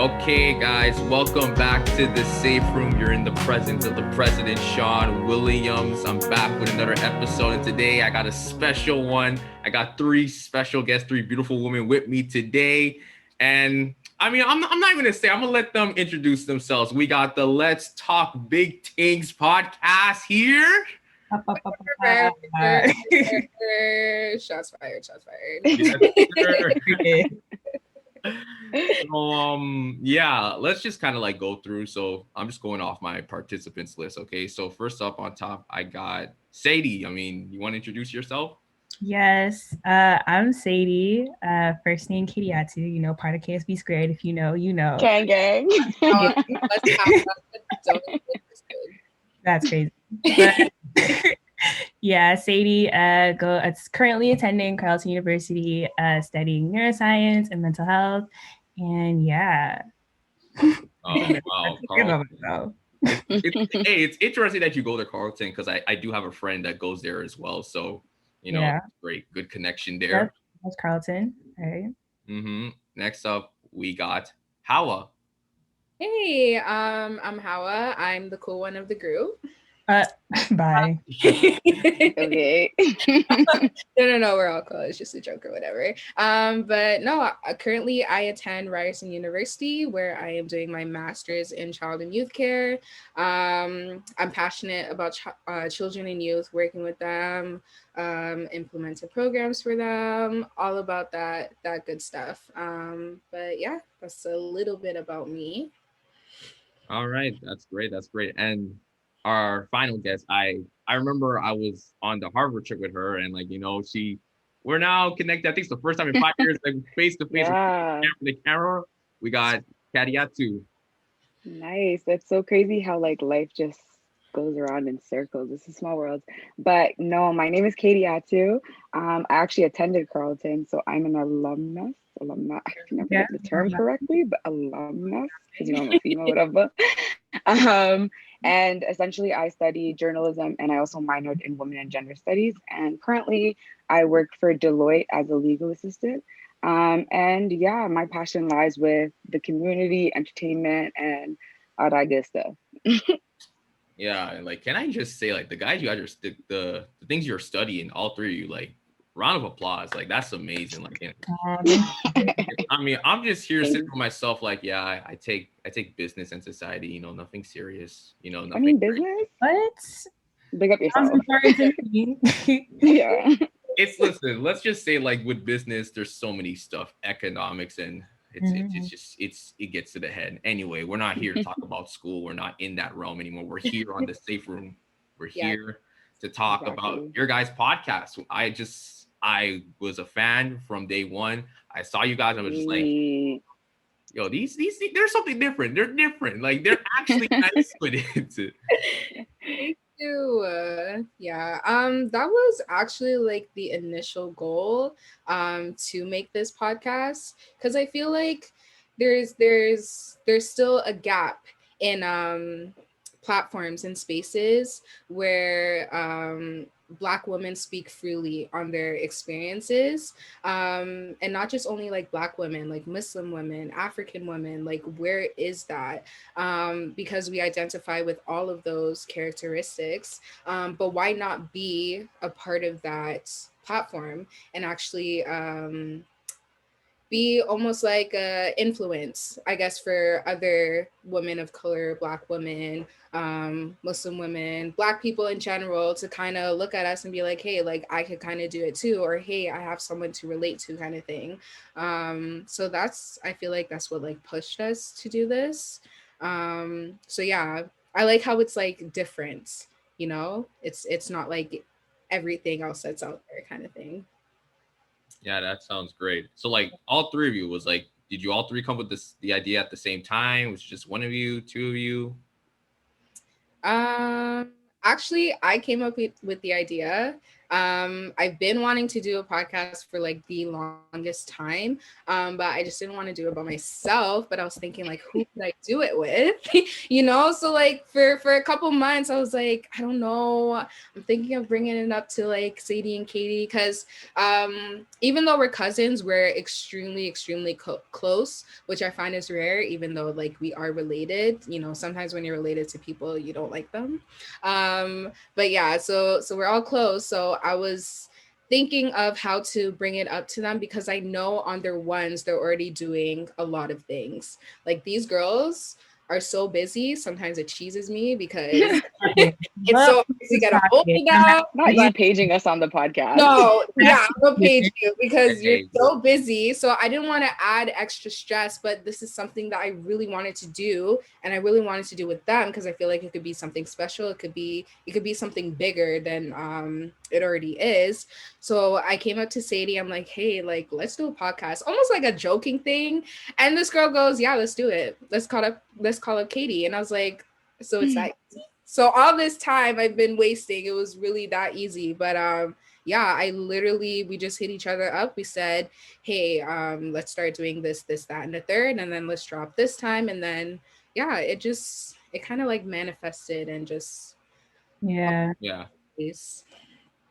Okay, guys, welcome back to the safe room. You're in the presence of the president, Sean Williams. I'm back with another episode, and today I got a special one. I got three special guests, three beautiful women with me today. And I mean, I'm not even gonna say, I'm gonna let them introduce themselves. We got the Let's Talk Big Tings podcast here. Shots fired. Yes, yeah, let's just kind of like go through. So I'm just going off my participants list. Okay, so first up on top, I got Seidy. I mean, you want to introduce yourself? Yes, I'm Seidy. First name Kadiatu. Part of KSB Squared. If you know, you know. Gang. That's crazy. But, yeah, Seidy. It's currently attending Carleton University, studying neuroscience and mental health. And yeah. Oh wow, it's interesting that you go to Carleton because I do have a friend that goes there as well. So great, good connection there. That's Carleton. All right. Next up, we got Hawa. Hey, I'm Hawa. I'm the cool one of the group. Bye. Okay. No, we're all cool. It's just a joke or whatever. But no, currently I attend Ryerson University where I am doing my master's in child and youth care. I'm passionate about children and youth, working with them, implementing programs for them, all about that good stuff. But yeah, that's a little bit about me. All right, that's great. And our final guest, I remember I was on the Harvard trip with her, and we're now connected. I think it's the first time in 5 years, like face to face with the camera. We got Kadiatu. Nice. That's so crazy how life just goes around in circles. It's a small world. But no, my name is Kadiatu. I actually attended Carleton, so I'm an alumnus. I can never get the term correctly, but alumnus, because I'm a female, whatever. And essentially I studied journalism and I also minored in women and gender studies. And currently I work for Deloitte as a legal assistant. And yeah, my passion lies with the community, entertainment, and all that good stuff. Yeah, can I just say, the guys you guys are the things you're studying, all three of you, round of applause. That's amazing. I mean, I'm just here sitting for myself. I take business and society. Nothing serious. Nothing. I mean, business. What? Big up yourself. Yeah. Listen. Let's just say, with business, there's so many stuff, economics, and it gets to the head. Anyway, we're not here to talk about school. We're not in that realm anymore. We're here on the safe room. We're here to talk about your guys' podcast. I was a fan from day one. I saw you guys. I was just like, yo, these there's something different. They're different. They're actually nice with it. Thank you. Yeah. That was actually the initial goal to make this podcast, because I feel like there's still a gap in platforms and spaces where Black women speak freely on their experiences, and not just only Black women, Muslim women, African women. Where is that? Because we identify with all of those characteristics, but why not be a part of that platform and actually be almost like a influence, I guess, for other women of color, Black women, Muslim women, Black people in general, to kind of look at us and be like, hey, I could kind of do it too, or hey, I have someone to relate to, kind of thing. So I feel like that's what pushed us to do this. So yeah, I like how it's different, it's not like everything else that's out there, kind of thing. Yeah, that sounds great. So all three of you was did you all three come with the idea at the same time? Was it just one of you, two of you? Actually, I came up with the idea. I've been wanting to do a podcast for like the longest time, but I just didn't want to do it by myself. But I was thinking like, who could I do it with? So like for a couple months, I was like, I don't know. I'm thinking of bringing it up to like Seidy and Katie because even though we're cousins, we're extremely close, which I find is rare. Even though like we are related, sometimes when you're related to people, you don't like them. But yeah, so we're all close. So I was thinking of how to bring it up to them because I know on their ones they're already doing a lot of things. Like these girls are so busy. Sometimes it cheeses me because it's so easy to get a hold of them. Not you paging us on the podcast. No, yeah, I'm gonna page you because you're so busy. So I didn't want to add extra stress, but this is something that I really wanted to do, and I really wanted to do with them because I feel like it could be something special. It could be something bigger than it already is. So I came up to Seidy. I'm like, hey, like let's do a podcast, almost like a joking thing. And this girl goes, yeah, let's do it. Let's call up Katie. And I was like, so it's that easy. So all this time I've been wasting, it was really that easy. But yeah, we just hit each other up. We said, hey, let's start doing this, that, and the third, and then let's drop this time. And then yeah, it kind of like manifested and just yeah.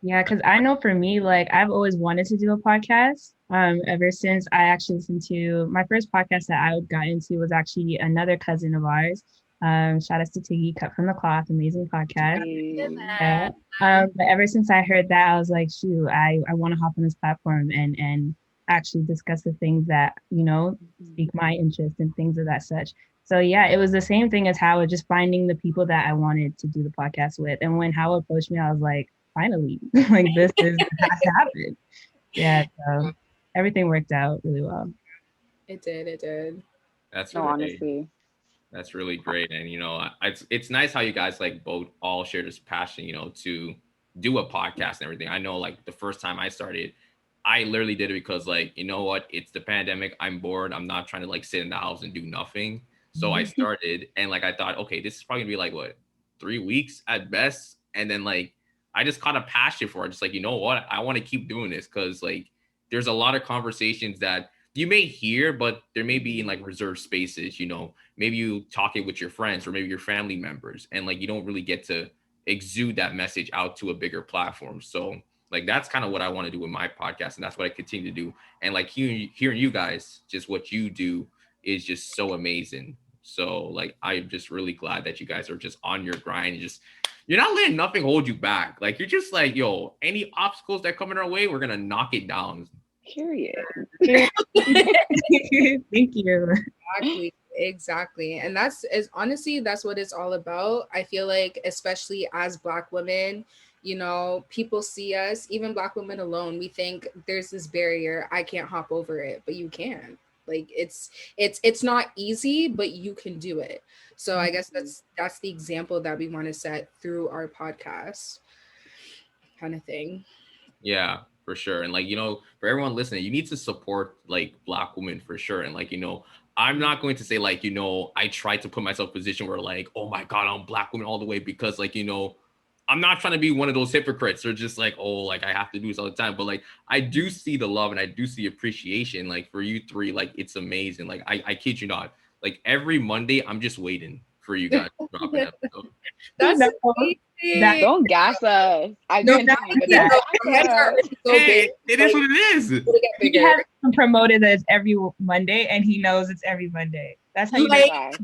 Yeah, because I know for me, like I've always wanted to do a podcast. Ever since I actually listened to my first podcast that I got into was actually another cousin of ours. Shout out to Tiggy, Cut from the Cloth, amazing podcast. Yeah. But ever since I heard that, I was like, shoot, I want to hop on this platform and actually discuss the things that, speak my interest and things of that such. So yeah, it was the same thing as Hawa, just finding the people that I wanted to do the podcast with. And when Hawa approached me, I was like, finally, like this has to happen. Yeah, so everything worked out really well. It did. That's no, honestly. That's really great. And, it's nice how you guys like both all share this passion, to do a podcast and everything. I know like the first time I started, I literally did it because like, you know what, it's the pandemic. I'm bored. I'm not trying to like sit in the house and do nothing. So I started and like, I thought, okay, this is probably gonna be like what, 3 weeks at best. And then like, I just caught a passion for it. Just like, you know what, I want to keep doing this because like, there's a lot of conversations that you may hear, but there may be in like reserved spaces, maybe you talk it with your friends or maybe your family members. And like, you don't really get to exude that message out to a bigger platform. So like, that's kind of what I want to do with my podcast. And that's what I continue to do. And like hearing you guys, just what you do is just so amazing. So like, I'm just really glad that you guys are just on your grind and you're not letting nothing hold you back. Like, you're just like, yo, any obstacles that come in our way, we're going to knock it down. Period. Thank you. Exactly. And honestly, that's what it's all about. I feel like, especially as Black women, people see us, even Black women alone, we think there's this barrier. I can't hop over it, but you can. Like it's not easy, but you can do it. So I guess that's the example that we want to set through our podcast kind of thing. Yeah, for sure. And like, for everyone listening, you need to support like Black women for sure. And like, I'm not going to say like, I try to put myself in a position where like, oh my God, I'm Black woman all the way because like, I'm not trying to be one of those hypocrites or just like, oh, like I have to do this all the time. But like, I do see the love and I do see appreciation. Like for you three, like it's amazing. Like I kid you not. Like every Monday, I'm just waiting for you guys to drop an episode. That's amazing. Don't gas us. Hey, it is what it is. He has promoted that it's every Monday, and he knows it's every Monday. That's how you get.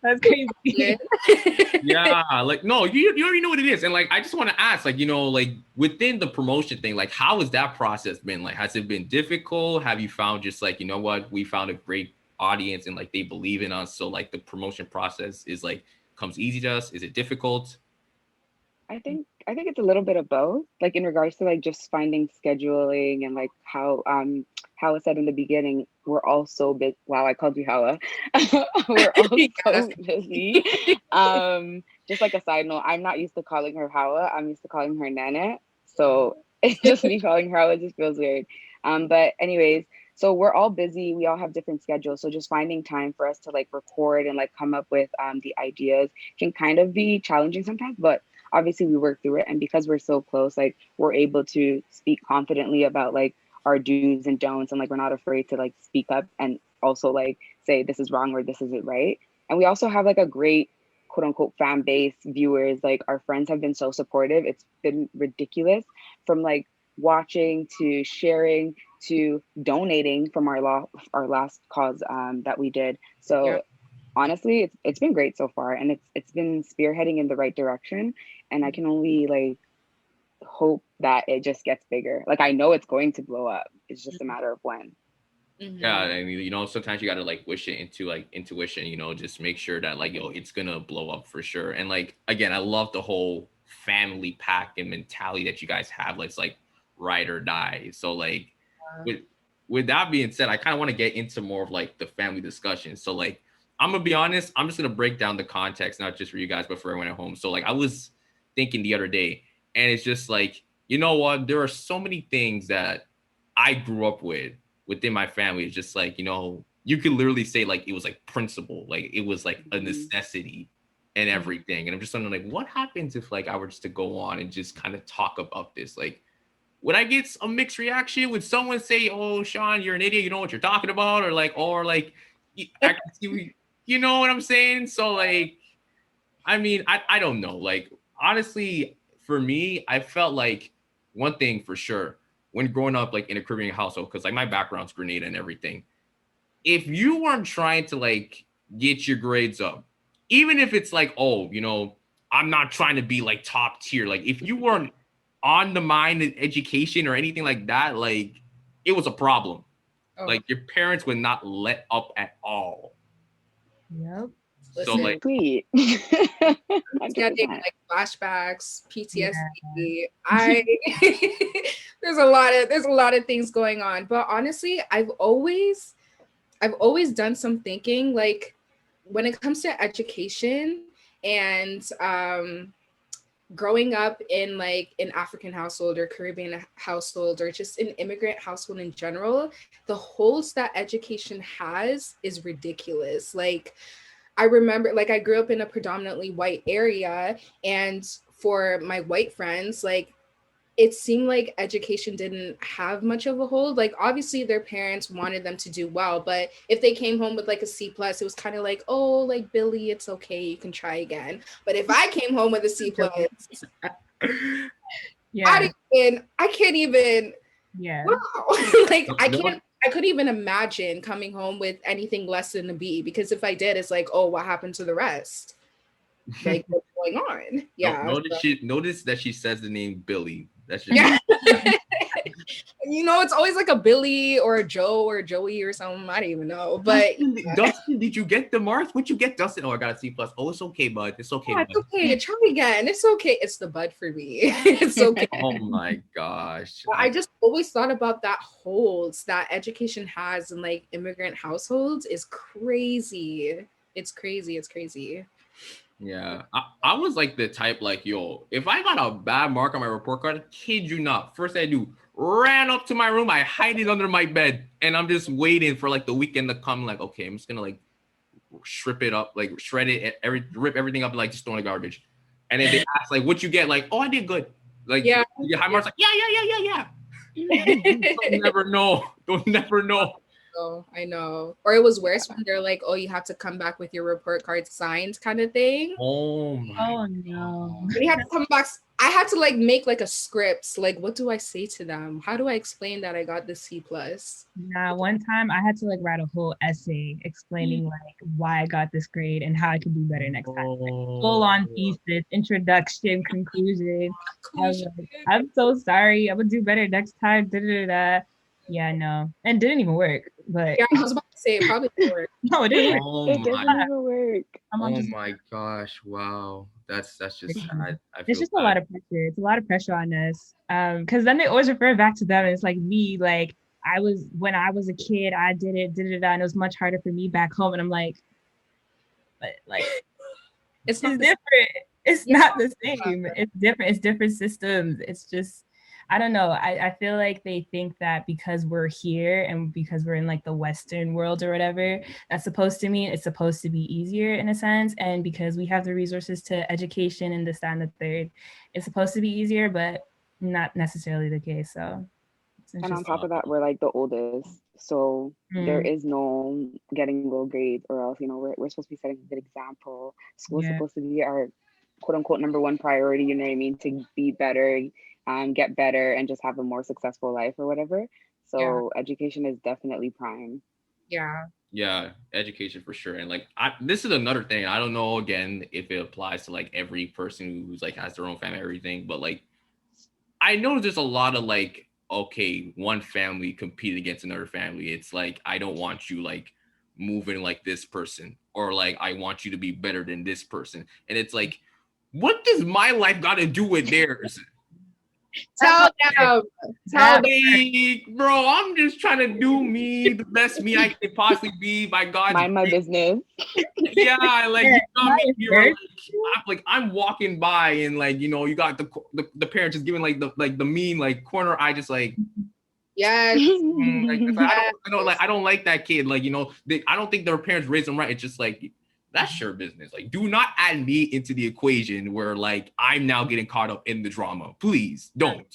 That's crazy. Yeah, like no, you already know what it is, and like I just want to ask, like like within the promotion thing, like how has that process been? Like, has it been difficult? Have you found just like what, we found a great audience and like they believe in us, so like the promotion process is like comes easy to us? Is it difficult? I think it's a little bit of both, like in regards to like just finding scheduling and like how Hawa said in the beginning, we're all so big. Wow, I called you Hawa. We're all so busy. Just like a side note, I'm not used to calling her Hawa. I'm used to calling her Nana. So it's just me calling her Hawa just feels weird. But anyways, so we're all busy. We all have different schedules. So just finding time for us to like record and like come up with the ideas can kind of be challenging sometimes. But obviously we work through it. And because we're so close, like we're able to speak confidently about like our do's and don'ts. And like, we're not afraid to like speak up and also like say this is wrong or this isn't right. And we also have like a great quote unquote fan base, viewers. Like our friends have been so supportive. It's been ridiculous, from like watching to sharing to donating from our last cause that we did. So Yeah. honestly, it's been great so far, and it's been spearheading in the right direction. And I can only like hope that it just gets bigger. Like I know it's going to blow up. It's just a matter of when. Yeah, I mean, you know, sometimes you gotta like wish it into like intuition, you know, just make sure that like, yo, it's gonna blow up for sure. And like again, I love the whole family pack and mentality that you guys have. Like, it's like ride or die. So like with with that being said, I kind of want to get into more of like the family discussion. So like I'm gonna be honest, I'm just gonna break down the context, not just for you guys, but for everyone at home. So like I was thinking the other day, and it's just like, you know what, there are so many things that I grew up with within my family. It's just like, you know, you could literally say like it was like principle, like it was like a necessity and everything. And I'm just wondering like, what happens if like I were just to go on and just kind of talk about this? Like, would I get a mixed reaction? Would someone say, "Oh, Sean, you're an idiot. You know what you're talking about," or like, I can see, you know what I'm saying? So like, I mean, I don't know. Like, honestly, for me, I felt like one thing for sure when growing up, like in a Caribbean household, because like my background's Grenada and everything. If you weren't trying to like get your grades up, even if it's like, oh, you know, I'm not trying to be like top tier. Like, if you weren't on the mind in education or anything like that, like it was a problem. Oh, Like your parents would not let up at all. Yep. So listen, like, Sweet. it's getting 100%. like flashbacks, Yeah. PTSD. I there's a lot of things going on. But honestly, I've always done some thinking, like when it comes to education and growing up in like an African household or Caribbean household or just an immigrant household in general, the holds that education has is ridiculous. Like I remember, like, I grew up in a predominantly white area, and for my white friends, like, it seemed like education didn't have much of a hold. Like, obviously, their parents wanted them to do well, but if they came home with like a C plus, it was kind of like, oh, like Billy, it's okay, you can try again. But if I came home with a C plus, Yeah. I can't even. Yeah. Wow, like I no, can't. I couldn't even imagine coming home with anything less than a B, because if I did, it's like, oh, what happened to the rest? Like, what's going on? Yeah. notice that she says the name Billy. That's just Yeah. It's always like a Billy or a Joe or Joey or something. I don't even know. But Dustin, did you get the marks? What'd you get, Dustin? Oh, I got a C plus. Oh, it's okay, bud. It's okay, yeah, bud. it's okay. Try again. It's okay. It's the bud for me. It's okay. Oh my gosh. I just always thought about that holds that education has in like immigrant households is crazy. It's crazy. It's crazy. Yeah, I was like the type like, yo, if I got a bad mark on my report card, kid you not, first thing I do, ran up to my room, I hide it under my bed, and I'm just waiting for like the weekend to come. Like, okay, I'm just gonna like strip it up, like shred it, rip everything up, and like just throw in the garbage. And then they ask like, what you get? Like, oh, I did good. Like, Yeah. your high marks, like, yeah. Don't never know. Don't never know. Oh, I know. Or it was worse when they're like, oh, you have to come back with your report card signed kind of thing. Oh my. Oh no. And you had to come back. I had to like make like a script. Like, what do I say to them? How do I explain that I got the C plus? Nah, one time I had to like write a whole essay explaining like why I got this grade and how I could do better next time. Like, full on thesis, introduction, conclusion. I was like, I'm so sorry. I would do better next time. Da-da-da-da. Yeah, no. And didn't even work. But Yeah, I was about to say it probably didn't work. no, it didn't work. Oh It doesn't my. even work. Oh my gosh! Wow, that's just sad. I It's feel just a lot bad. of pressure. It's a lot of pressure on us. Because then they always refer back to them. And it's like me, like when I was a kid, I did it, da-da-da, and it was much harder for me back home. And I'm like, but like It's it's not different. It's Yeah. not the same. It's different. It's different systems. It's just I don't know. I feel like they think that because we're here and because we're in like the Western world or whatever, that's supposed to mean it's supposed to be easier in a sense. And because we have the resources to education and this, that, and the third, it's supposed to be easier, but not necessarily the case. So it's And on interesting. top of that, we're like the oldest. So there is no getting low grades or else, you know, we're supposed to be setting a good example. School's supposed to be our quote unquote number one priority, you know what I mean, to be better, get better and just have a more successful life or whatever. So education is definitely prime. Yeah, education for sure. And like this is another thing. I don't know again if it applies to like every person who's like has their own family, everything, but like I know there's a lot of like, okay, one family compete against another family. It's like I don't want you like moving like this person, or like I want you to be better than this person. And it's like, what does my life got to do with theirs? Tell them. Like, bro, I'm just trying to do me, the best me I can possibly be by God's Mind my business. Yeah, like you know me, you're like I'm walking by and like you know you got the parents just giving like the mean like corner eye, just like yes, I don't like that kid, like you know I don't think their parents raised them right. It's just like that's your business. Like, do not add me into the equation where like I'm now getting caught up in the drama. Please don't.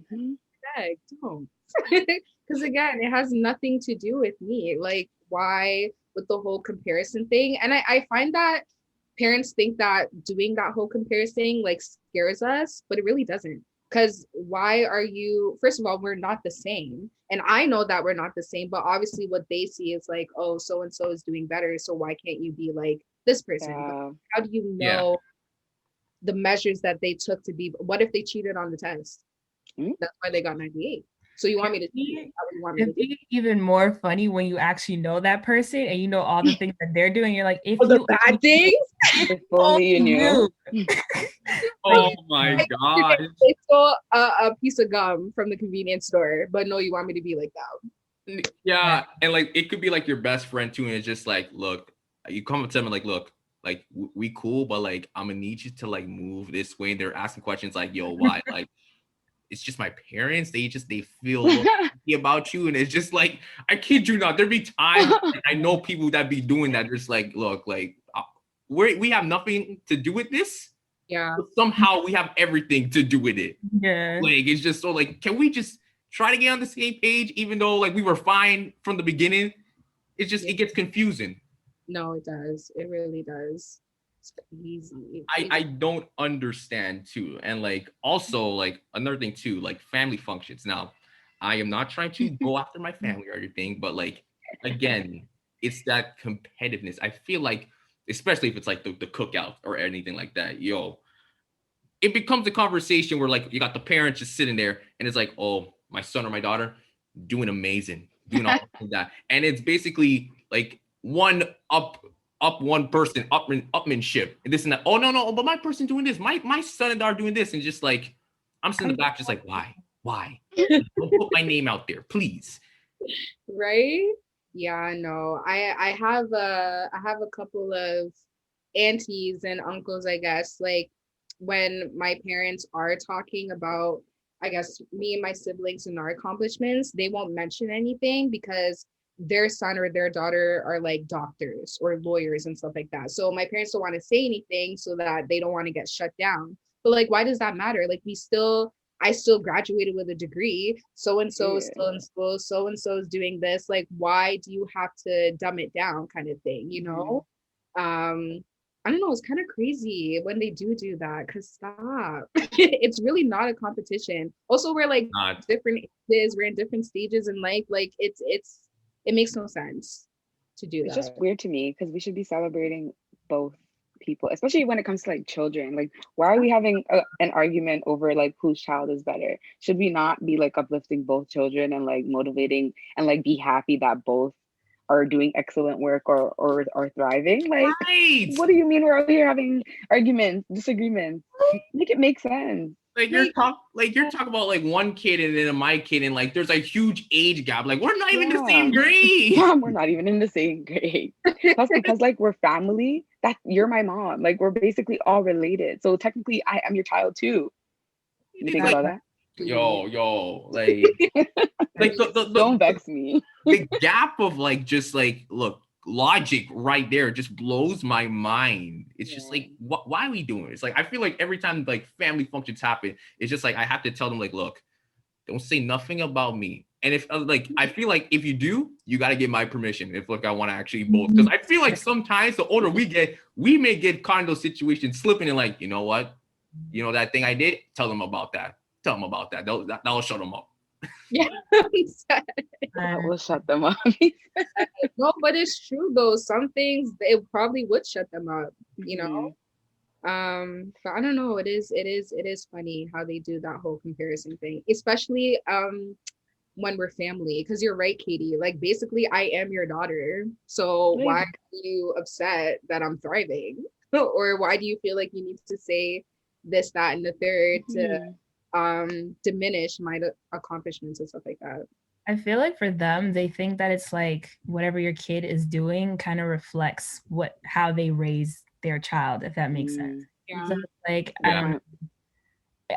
Don't. Because again, it has nothing to do with me. Like, why with the whole comparison thing? And I find that parents think that doing that whole comparison like scares us, but it really doesn't. Because why are you, first of all, we're not the same. And I know that we're not the same, but obviously what they see is like, oh, so and so is doing better. So why can't you be like this person? How do you know the measures that they took to be? What if they cheated on the test? That's why they got 98. So you want me to cheat? It'd be even more funny when you actually know that person and you know all the things that they're doing. You're like, if the bad things, if only you knew. Oh my god! They stole a piece of gum from the convenience store, but no, you want me to be like that? Yeah, and like it could be like your best friend too, and it's just like, look, you come up to them and like, look, like we cool, but like I'm gonna need you to like move this way. And they're asking questions like, yo, why? Like it's just my parents. They feel about you, and it's just like I kid you not. There be times I know people that be doing that. Just like, look, like we have nothing to do with this. Yeah. But somehow we have everything to do with it. Yeah. Like it's just so like, can we just try to get on the same page, even though like we were fine from the beginning? It's just it gets confusing. No, it does. It really does. It's crazy. I don't understand too. And like also like another thing too, like family functions. Now, I am not trying to go after my family or anything, but like again, it's that competitiveness. I feel like, especially if it's like the cookout or anything like that, it becomes a conversation where like you got the parents just sitting there and it's like, oh, my son or my daughter doing amazing, doing all of that. And it's basically like one up one person, upmanship, and this and that. Oh no, but my person doing this, my son and daughter doing this, and just like I'm sitting in the back, just like why? Don't put my name out there, please. Right? Yeah, no. I have a couple of aunties and uncles, I guess. Like when my parents are talking about, I guess, me and my siblings and our accomplishments, they won't mention anything because their son or their daughter are like doctors or lawyers and stuff like that. So my parents don't want to say anything so that they don't want to get shut down. But like, why does that matter? Like I still graduated with a degree. So and so is still in school. So and so is doing this. Like, why do you have to dumb it down, kind of thing? You know? I don't know. It's kind of crazy when they do that. Cause stop. It's really not a competition. Also, we're like different ages. We're in different stages in life. Like it makes no sense to do that. It's just weird to me because we should be celebrating both people, especially when it comes to like children. Like, why are we having an argument over like whose child is better? Should we not be like uplifting both children and like motivating and like be happy that both are doing excellent work or are thriving? Like, what do you mean we're out here having arguments, disagreements? Make it make sense. Like you're talking about like one kid and then my kid, and like there's a huge age gap. Like we're not even in the same grade. Yeah, we're not even in the same grade. Plus, because like we're family, that you're my mom. Like we're basically all related. So technically, I am your child too. You think about that? yo, like Don't vex me. the gap of like just like look logic right there just blows my mind. It's just like why are we doing it? It's like I feel like every time like family functions happen, it's just like I have to tell them like, look, don't say nothing about me. And if like I feel like if you do, you got to get my permission. If like I want to actually both, because I feel like sometimes the older we get, we may get caught in those situations slipping and like, you know what, you know that thing I did, tell them about that. Tell them about that. That'll shut them up. Yeah. That will shut them up. No, but it's true though. Some things it probably would shut them up, you know. But I don't know. It is funny how they do that whole comparison thing, especially when we're family. Because you're right, Katie. Like basically, I am your daughter. So why are you upset that I'm thriving, or why do you feel like you need to say this, that, and the third to diminish my accomplishments and stuff like that? I feel like for them, they think that it's like whatever your kid is doing kind of reflects how they raise their child, if that makes sense. Yeah. So like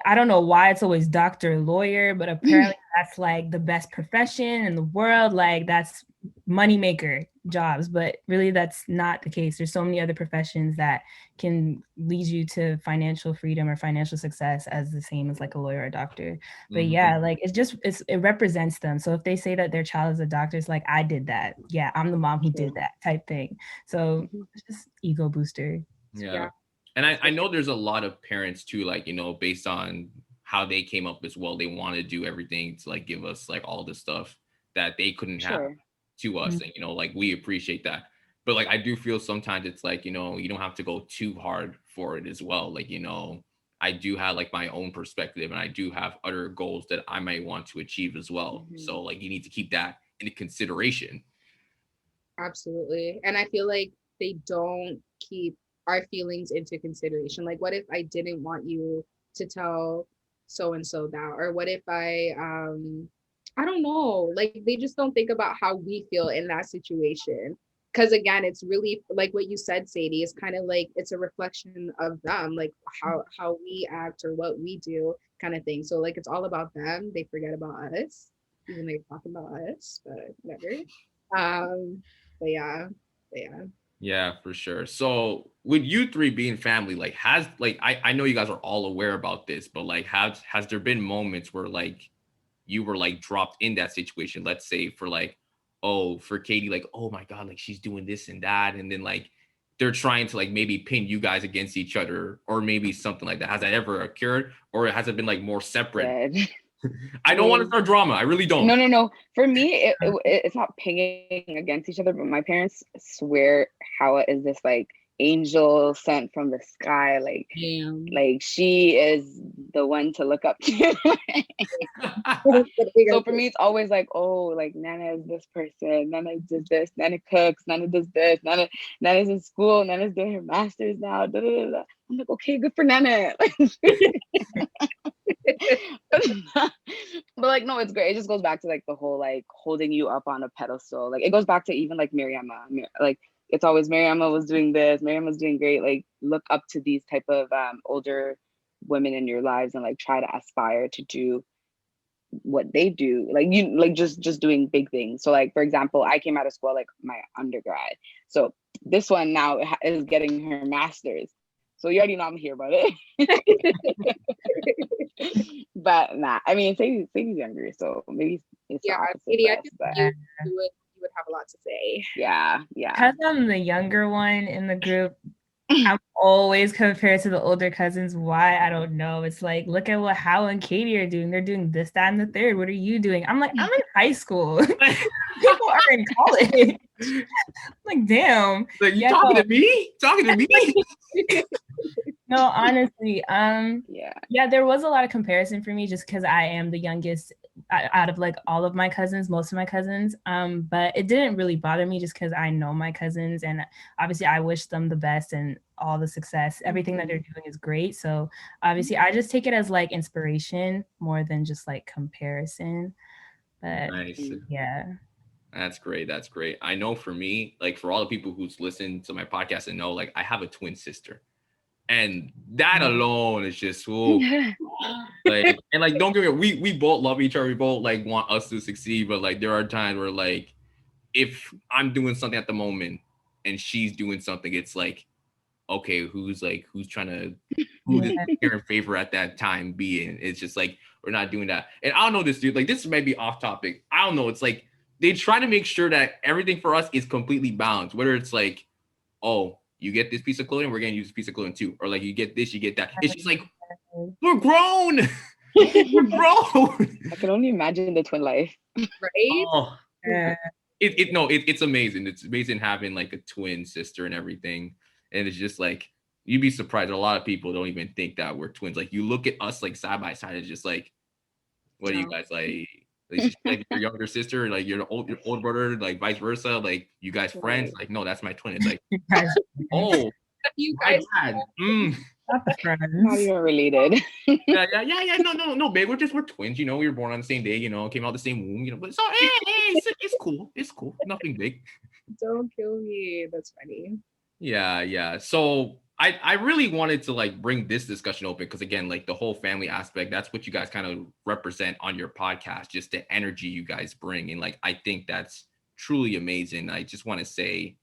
I don't know why it's always doctor, lawyer, but apparently that's like the best profession in the world. Like that's moneymaker jobs, but really that's not the case. There's so many other professions that can lead you to financial freedom or financial success as the same as like a lawyer or a doctor. But yeah, like it represents them. So if they say that their child is a doctor, it's like, I did that. Yeah, I'm the mom who did that type thing. So it's just ego booster. Yeah. And I know there's a lot of parents too, like, you know, based on how they came up as well, they want to do everything to like give us like all the stuff that they couldn't have to us. And, you know, like we appreciate that. But like I do feel sometimes it's like, you know, you don't have to go too hard for it as well. Like, you know, I do have like my own perspective and I do have other goals that I might want to achieve as well. So like you need to keep that into consideration. Absolutely. And I feel like they don't keep our feelings into consideration. Like, what if I didn't want you to tell so and so that? Or what if I don't know, like they just don't think about how we feel in that situation. Because again, it's really like what you said, Seidy, it's kind of like it's a reflection of them, like how we act or what we do kind of thing. So like it's all about them. They forget about us, even though they're talking about us, but whatever. But yeah. Yeah, for sure. So with you three being family, like I know you guys are all aware about this, but like has there been moments where like you were like dropped in that situation? Let's say for like, for Katie, like, oh my God, like she's doing this and that. And then like they're trying to like maybe pin you guys against each other or maybe something like that. Has that ever occurred or has it been like more separate? I don't want to start drama. I really don't. No. For me, it's not pinging against each other, but my parents swear Hawa is this like angel sent from the sky. Like, like she is the one to look up to. So for me, it's always like, oh, like Nana is this person. Nana does this. Nana cooks. Nana does this. Nana's in school. Nana's doing her master's now. Da, da, da, da. I'm like, okay, good for Nana. But like no, it's great. It just goes back to like the whole like holding you up on a pedestal. Like it goes back to even like Mariama. Like it's always Mariama was doing this, Mariama was doing great. Like look up to these type of older women in your lives and like try to aspire to do what they do. Like you like just doing big things. So like for example, I came out of school like my undergrad. So this one now is getting her master's. So you already know I'm here about it. But nah, I mean, Seidy's younger, so maybe it's Seidy, I think you would have a lot to say. Yeah. Because I'm the younger one in the group, I'm always compared to the older cousins. Why? I don't know. It's like, look at what Hawa and Katie are doing. They're doing this, that, and the third. What are you doing? I'm like, I'm in high school. People are in college. I'm like, damn. Like, you talking to me? Talking to me? No, honestly, yeah, there was a lot of comparison for me just because I am the youngest out of like all of my cousins, most of my cousins. But it didn't really bother me just because I know my cousins and obviously I wish them the best and all the success. Everything that they're doing is great. So obviously I just take it as like inspiration more than just like comparison. But yeah. That's great. That's great. I know for me, like for all the people who's listened to my podcast and know, like I have a twin sister. And that alone is just, Like, and like, don't get me wrong, we both love each other. We both like want us to succeed, but like there are times where like if I'm doing something at the moment and she's doing something, it's like, okay, who's trying to who is here in favor at that time being? It's just like we're not doing that. And I don't know this dude, like this might be off topic. I don't know. It's like they try to make sure that everything for us is completely balanced. Whether it's like, oh, you get this piece of clothing, we're gonna use this piece of clothing too, or like you get this, you get that. It's just like we're grown. We're grown. I can only imagine the twin life. Right? Oh, it's amazing. It's amazing having like a twin sister and everything. And it's just like you'd be surprised. A lot of people don't even think that we're twins. Like you look at us like side by side, it's just like, what are you guys like? Like your younger sister, like your older brother, like vice versa. Like you guys friends? Like no, that's my twin. It's like, oh, you guys. Not even related. Yeah. No, babe. We're twins. You know, we were born on the same day. You know, came out the same womb. You know, but so it's cool. It's cool. Nothing big. Don't kill me. That's funny. Yeah. So I really wanted to like bring this discussion open because again, like the whole family aspect, that's what you guys kind of represent on your podcast, just the energy you guys bring. And like I think that's truly amazing. I just want to say,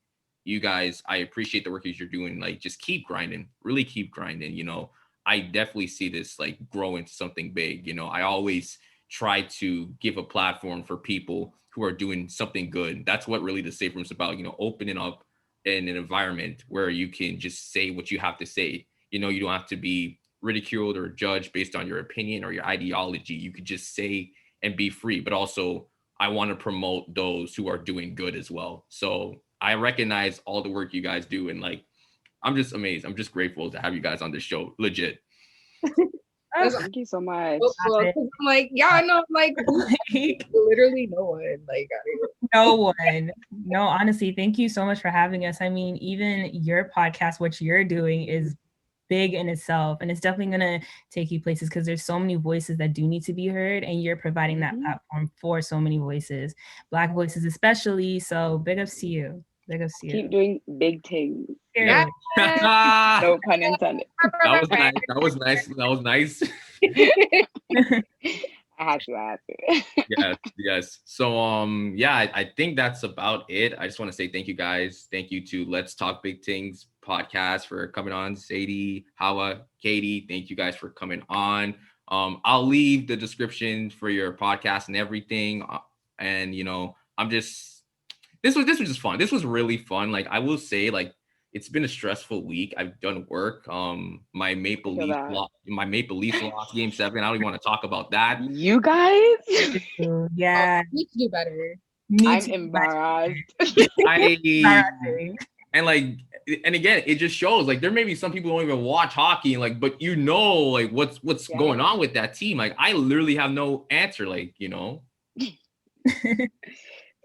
you guys, I appreciate the work that you're doing. Like just keep grinding, really keep grinding. You know, I definitely see this like grow into something big. You know, I always try to give a platform for people who are doing something good. That's what really the Safe Room's about, you know, opening up in an environment where you can just say what you have to say. You know, you don't have to be ridiculed or judged based on your opinion or your ideology. You could just say and be free. But also, I want to promote those who are doing good as well. So I recognize all the work you guys do. And like, I'm just amazed. I'm just grateful to have you guys on this show. Legit. Thank you so much. I'm like, yeah, no, like literally no one. Like no one. No, honestly, thank you so much for having us. I mean, even your podcast, what you're doing is big in itself, and it's definitely going to take you places because there's so many voices that do need to be heard, and you're providing that platform for so many voices, Black voices especially. So big ups to you. Big ups to you. Keep doing big things. Yeah. No pun intended. That was nice. I had to. Yes. So yeah, I think that's about it. I just want to say thank you guys. Thank you to Let's Talk Big Things podcast for coming on. Seidy, Hawa, Katie, thank you guys for coming on. I'll leave the description for your podcast and everything. And you know, this was just fun. This was really fun. Like I will say, like it's been a stressful week. I've done work. My Maple Leafs lost Game 7. I don't even want to talk about that. You guys? Yeah. Need to do better. I'm embarrassed. And again, it just shows like there may be some people who don't even watch hockey, like, but you know, like what's going on with that team. Like I literally have no answer. Like, you know.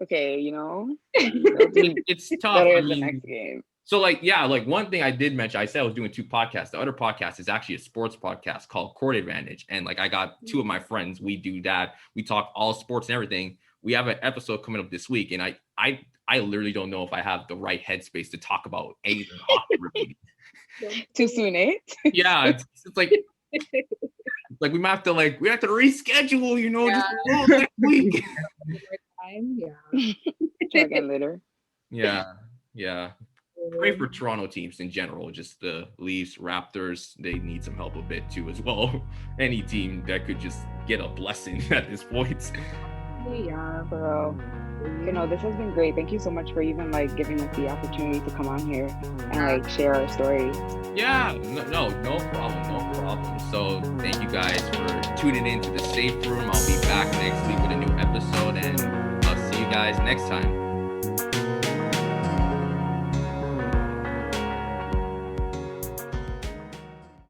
Okay, you know, it's tough. Better the next game. So like, yeah, like one thing I did mention, I said I was doing 2 podcasts. The other podcast is actually a sports podcast called Court Advantage. And like, I got 2 of my friends. We do that. We talk all sports and everything. We have an episode coming up this week. And I literally don't know if I have the right headspace to talk about anything hockey related. Too soon, eh? Yeah. It's like we might have to reschedule, you know, just next week. Yeah. Try again later. Yeah. Pray for Toronto teams in general, just the Leafs, Raptors, they need some help a bit too as well. Any team that could just get a blessing at this point. Yeah, bro. You know, this has been great. Thank you so much for even like giving us the opportunity to come on here and like share our story. Yeah, no problem. So thank you guys for tuning in to the Safe Room. I'll be back next week with a new episode, and I'll see you guys next time.